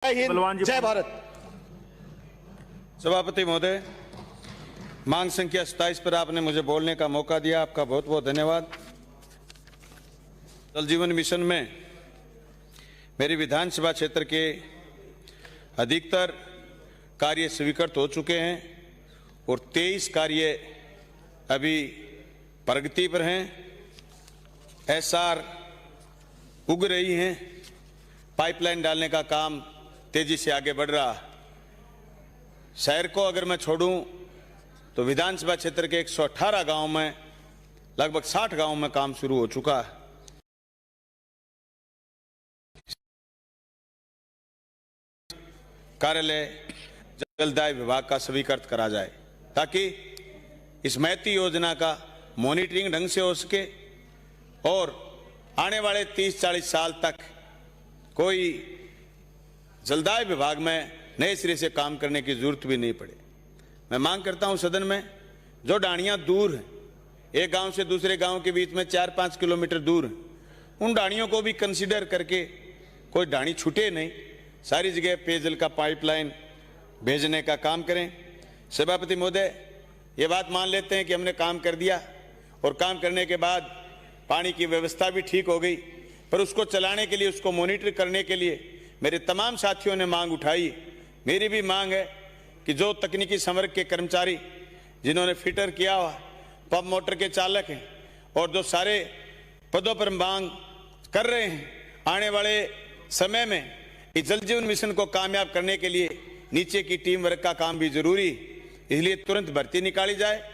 जय हिंद, जय भारत। सभापति महोदय, मांग संख्या 27 पर आपने मुझे बोलने का मौका दिया, आपका बहुत बहुत धन्यवाद। जल जीवन मिशन में मेरी विधानसभा क्षेत्र के अधिकतर कार्य स्वीकृत हो चुके हैं और 23 कार्य अभी प्रगति पर हैं। एसआर उग रही हैं, पाइपलाइन डालने का काम तेजी से आगे बढ़ रहा है। शहर को अगर मैं छोड़ूं तो विधानसभा क्षेत्र के 118 गांव में लगभग 60 गांव में काम शुरू हो चुका है। कार्यालय जलदाय विभाग का स्वीकृत करा जाए ताकि इस महती योजना का मॉनिटरिंग ढंग से हो सके और आने वाले 30-40 साल तक कोई जलदाय विभाग में नए सिरे से काम करने की जरूरत भी नहीं पड़े। मैं मांग करता हूं सदन में, जो डाणियां दूर हैं, एक गांव से दूसरे गांव के बीच में 4-5 किलोमीटर दूर हैं, उन डाणियों को भी कंसीडर करके कोई डाणी छूटे नहीं, सारी जगह पेयजल का पाइपलाइन भेजने का काम करें। सभापति महोदय, ये बात मान लेते हैं कि हमने काम कर दिया और काम करने के बाद पानी की व्यवस्था भी ठीक हो गई, पर उसको चलाने के लिए, उसको मॉनिटर करने के लिए मेरे तमाम साथियों ने मांग उठाई। मेरी भी मांग है कि जो तकनीकी संवर्ग के कर्मचारी जिन्होंने फिटर किया हुआ, पंप मोटर के चालक हैं और जो सारे पदों पर मांग कर रहे हैं, आने वाले समय में इस जल जीवन मिशन को कामयाब करने के लिए नीचे की टीम वर्क का काम भी जरूरी, इसलिए तुरंत भर्ती निकाली जाए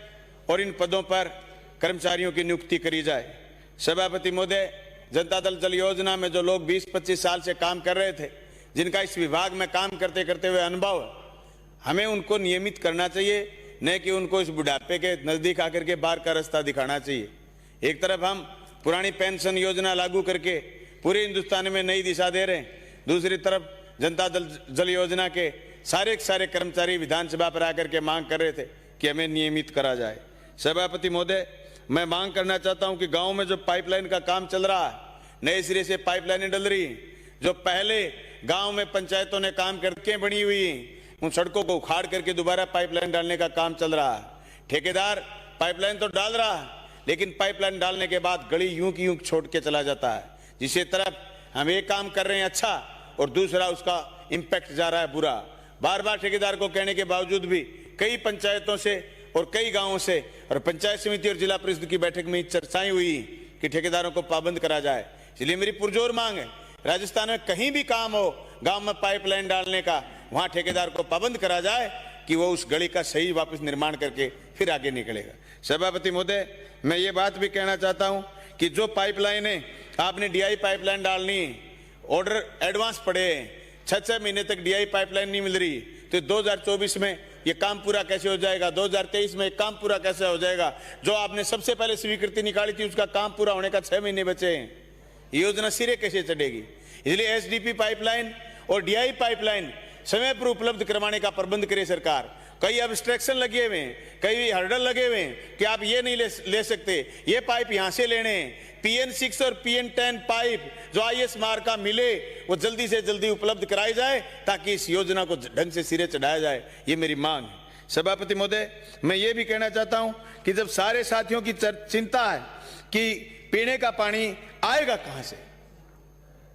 और इन पदों पर कर्मचारियों की नियुक्ति करी जाए। सभापति महोदय, जनता दल जल योजना में जो लोग 20-25 साल से काम कर रहे थे, जिनका इस विभाग में काम करते करते हुए अनुभव, हमें उनको नियमित करना चाहिए, न कि उनको इस बुढ़ापे के नजदीक आकर के बाहर का रास्ता दिखाना चाहिए। एक तरफ हम पुरानी पेंशन योजना लागू करके पूरे हिंदुस्तान में नई दिशा दे रहे हैं, दूसरी तरफ जनता दल जल योजना के सारे कर्मचारी विधानसभा पर आकर के मांग कर रहे थे कि हमें नियमित करा जाए। सभापति महोदय, मैं मांग करना चाहता हूं कि गांव में जो पाइपलाइन का काम चल रहा है, नए सिरे से पाइपलाइनें डल रही हैं, जो पहले गांव में पंचायतों ने काम करके बनी हुई हैं, उन सड़कों को उखाड़ करके दोबारा पाइपलाइन डालने का काम चल रहा है। ठेकेदार पाइपलाइन तो डाल रहा है, लेकिन पाइपलाइन डालने के बाद गली यूं की यूं छोड़ के चला जाता है, जिससे तरफ हम एक काम कर रहे हैं अच्छा और दूसरा उसका इम्पैक्ट जा रहा है बुरा। बार बार ठेकेदार को कहने के बावजूद भी कई पंचायतों से और कई गांवों से और पंचायत समिति और जिला परिषद की बैठक में चर्चाएं हुई कि ठेकेदारों को पाबंद करा जाए। इसलिए मेरी पुरजोर मांग है, राजस्थान में कहीं भी काम हो गांव में पाइपलाइन डालने का, वहां ठेकेदार को पाबंद करा जाए कि वो उस गली का सही वापस निर्माण करके फिर आगे निकलेगा। सभापति महोदय, मैं ये बात भी कहना चाहता हूं कि जो पाइपलाइनें आपने डीआई पाइपलाइन डालनी, ऑर्डर एडवांस पड़े, 6-6 महीने तक डीआई पाइपलाइन नहीं मिल रही, तो 2024 में ये काम पूरा कैसे हो जाएगा? 2023 में काम पूरा कैसे हो जाएगा? जो आपने सबसे पहले स्वीकृति निकाली थी, उसका काम पूरा होने का 6 महीने बचे हैं, योजना सिरे कैसे चढ़ेगी? इसलिए एसडीपी पाइपलाइन और डीआई पाइपलाइन समय पर उपलब्ध करवाने का प्रबंध करे सरकार। कई अब्स्ट्रक्शन लगे हुए हैं, कई हर्डल लगे हुए हैं कि आप ये नहीं ले सकते, ये पाइप यहां से लेने हैं। PN6 और PN10 पाइप जो IS मार्क का मिले, वो जल्दी से जल्दी उपलब्ध कराई जाए ताकि इस योजना को ढंग से सिरे चढ़ाया जाए, ये मेरी मांग है। सभापति महोदय, मैं ये भी कहना चाहता हूं कि जब सारे साथियों की चिंता है कि पीने का पानी आएगा कहां से,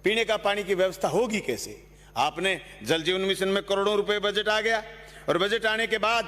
पीने का पानी की व्यवस्था होगी कैसे? आपने जल जीवन मिशन में करोड़ों रुपए बजट आ गया और बजट आने के बाद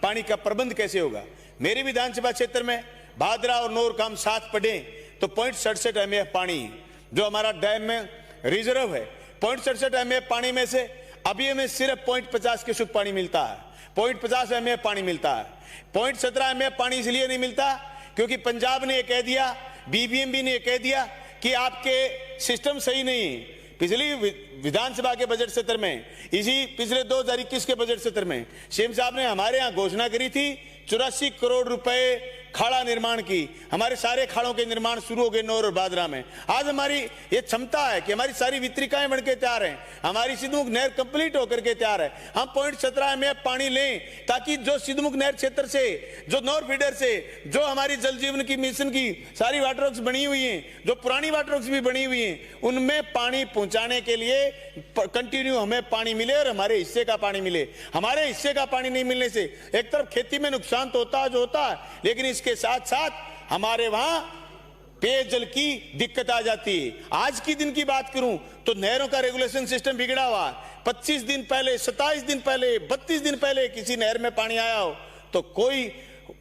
पानी का प्रबंध कैसे होगा? मेरी विधानसभा क्षेत्र में भादरा और नौर काम साथ पड़े तो 0.67 MF पानी जो हमारा डैम में रिजर्व है, 0.67 MF पानी में से अभी हमें सिर्फ 0.50 के शुद्ध पानी मिलता है, 0.50 MF पानी मिलता है। 0.17 MF पानी इसलिए नहीं मिलता क्योंकि पंजाब ने कह दिया, BBMB ने कह दिया कि आपके सिस्टम सही नहीं है। पिछली विधानसभा के बजट सत्र में, इसी पिछले 2021 के बजट सत्र में सीएम साहब ने हमारे यहाँ घोषणा करी थी 84 करोड़ रुपए खाड़ा निर्माण की, हमारे सारे खाड़ों के निर्माण शुरू हो गए नौर और बादरा में। आज हमारी ये क्षमता है कि हमारी सारी वितरिकाएं बन के तैयार हैं, हमारी सिद्धमुख नहर कंप्लीट होकर के तैयार है। हम 0.17 में पानी लें ताकि जो सिद्धमुख नहर क्षेत्र से, जो नॉर फीडर से, जो हमारी जल जीवन की मिशन की सारी वाटर वर्क्स बनी हुई हैं, जो पुरानी वाटर वर्क्स भी बनी हुई हैं, उनमें पानी पहुंचाने के लिए कंटिन्यू हमें पानी मिले और हमारे हिस्से का पानी मिले। हमारे हिस्से का पानी नहीं मिलने से एक तरफ खेती में नुकसान तो होता है, लेकिन इसके साथ साथ हमारे वहां पेयजल की दिक्कत आ जाती है। आज की दिन की बात करूं तो नहरों का रेगुलेशन सिस्टम बिगड़ा हुआ है। 25 दिन पहले, 27 दिन पहले, 32 दिन पहले किसी नहर में पानी आया हो तो कोई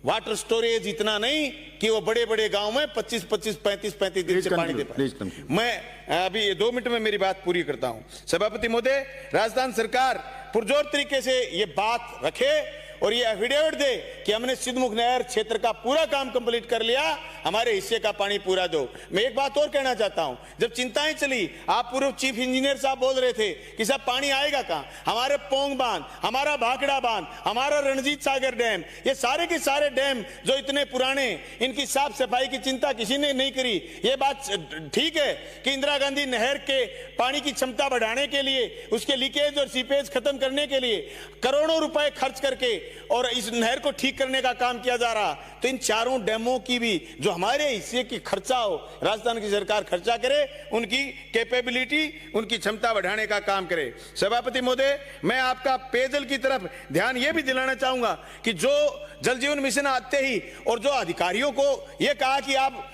वाटर स्टोरेज इतना नहीं कि वो बड़े बड़े गांव में 25, 35 दिन से पानी दे पाए। मैं अभी 2 मिनट में मेरी बात पूरी करता हूं। सभापति महोदय, राजस्थान सरकार पुरजोर तरीके से ये बात रखे और ये एफिडेविट दे कि हमने सिद्धमुख नहर क्षेत्र का पूरा काम कंप्लीट कर लिया, हमारे हिस्से का पानी पूरा दो। मैं एक बात और कहना चाहता हूं, जब चिंताएं चली, आप पूर्व चीफ इंजीनियर साहब बोल रहे थे कि साहब पानी आएगा कहां, हमारे पोंग बांध, हमारा भाखड़ा बांध, हमारा रणजीत सागर डैम, ये सारे के सारे डैम जो इतने पुराने, इनकी साफ सफाई की चिंता किसी ने नहीं करी। ये बात ठीक है कि इंदिरा गांधी नहर के पानी की क्षमता बढ़ाने के लिए, उसके लीकेज और सीपेज खत्म करने के लिए करोड़ों रुपए खर्च करके और इस नहर को ठीक करने का काम किया जा रहा, तो इन चारों डैमों की भी जो हमारे हिस्से की खर्चा हो, राजस्थान की सरकार खर्चा करे, उनकी कैपेबिलिटी, उनकी क्षमता बढ़ाने का काम करे। सभापति महोदय, मैं आपका पेयजल की तरफ ध्यान यह भी दिलाना चाहूंगा कि जो जल जीवन मिशन आते ही और जो अधिकारियों को यह कहा कि आप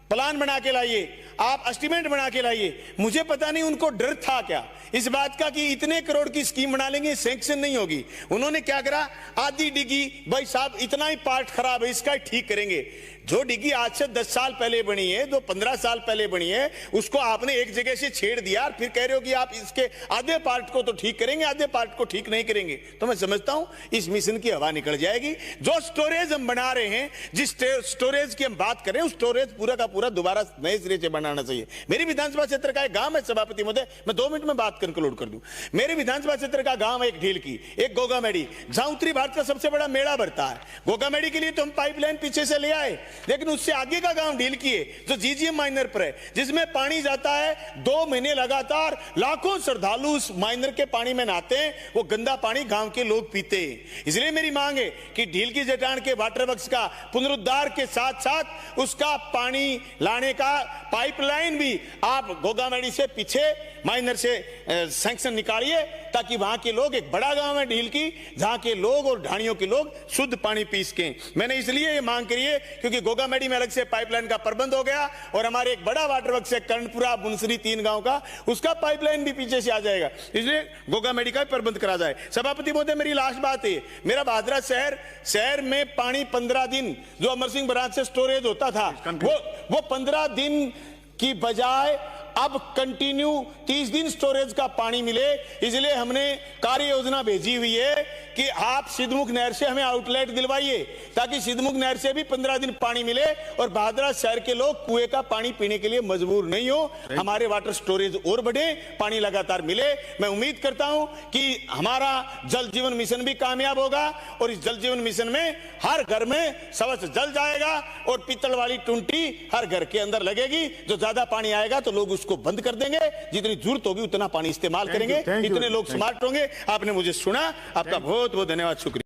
प्लान बना के लाइए, आप एस्टिमेट बना के लाइए, मुझे पता नहीं उनको डर था क्या इस बात का कि इतने करोड़ की स्कीम बना लेंगे, सैंक्शन नहीं होगी। उन्होंने क्या करा, आधी डिगी, भाई साहब इतना ही पार्ट खराब है, इसका ठीक करेंगे। जो डिगी आज से 10 साल पहले बनी है, जो 15 साल पहले बनी है, उसको आपने एक जगह से छेड़ दिया और फिर कह रहे हो कि आप इसके आधे पार्ट को तो ठीक करेंगे, आधे पार्ट को ठीक नहीं करेंगे। तो मैं समझता हूं इस मिशन की हवा निकल जाएगी। जो स्टोरेज हम बना रहे हैं, जिस स्टोरेज की हम बात कर रहे हैं, उस स्टोरेज पूरा का पूरा दोबारा नए सिरे से बनाना चाहिए। मेरी विधानसभा क्षेत्र का एक गांव है सभापति महोदय, मैं 2 मिनट में बात कंक्लूड कर दूं। मेरे विधानसभा क्षेत्र का गांव है एक ढील की, एक गोगामेडी, जहां उत्तरी भारत का सबसे बड़ा मेला भरता है। गोगामेडी के लिए तो हम पाइपलाइन पीछे से ले आए, लेकिन उससे आगे का गांव ढील की है जो जीजीएम माइनर पर है, जिसमें पानी जाता है 2 महीने लगातार, लाखों श्रद्धालु उस माइनर के पानी में नहाते हैं, वो गंदा पानी गांव के लोग पीते हैं। इसलिए मेरी मांग है कि ढील की जटान के वाटर वर्क्स का पुनरुद्धार के साथ साथ उसका पानी लाने का पाइपलाइन भी आप गोगामेडी से पीछे माइनर से सैंक्शन निकालिए, ताकि वहां के लोग, एक बड़ा गांव है ढील की, जहां के लोग और ढाणियों के लोग शुद्ध पानी पी सकें। मैंने इसलिए ये मांग करी है क्योंकि गोगामेडी में अलग से पाइपलाइन का प्रबंध हो गया और हमारे एक बड़ा वाटर वर्क्स है कर्णपुरा, बुनसरी, 3 गांव का, उसका पाइपलाइन भी पीछे से आ जाएगा, इसलिए गोगामेडी का प्रबंध करा जाए। सभापति महोदय, मेरी लास्ट बात है, मेरा भादरा शहर में पानी 15 दिन जो अमर सिंह बराज से स्टोरेज होता था, वो 15 दिन की बजाय अब कंटिन्यू 30 दिन स्टोरेज का पानी मिले। इसलिए हमने कार्य योजना भेजी हुई है कि आप सिद्धमुख नहर से हमें आउटलेट दिलवाइए, ताकि सिद्धमुख नहर से भी 15 दिन पानी मिले और भादरा शहर के लोग कुएं का पानी पीने के लिए मजबूर नहीं हो, हमारे वाटर स्टोरेज और बढ़े, पानी लगातार मिले। मैं उम्मीद करता हूं कि हमारा जल जीवन मिशन भी कामयाब होगा और इस जल जीवन मिशन में हर घर में शौच जल जाएगा और पीतल वाली टुंटी हर घर के अंदर लगेगी। जो ज्यादा पानी आएगा तो लोग को बंद कर देंगे, जितनी जरूरत होगी उतना पानी इस्तेमाल करेंगे, इतने लोग स्मार्ट होंगे। आपने मुझे सुना, आपका बहुत बहुत धन्यवाद, शुक्रिया।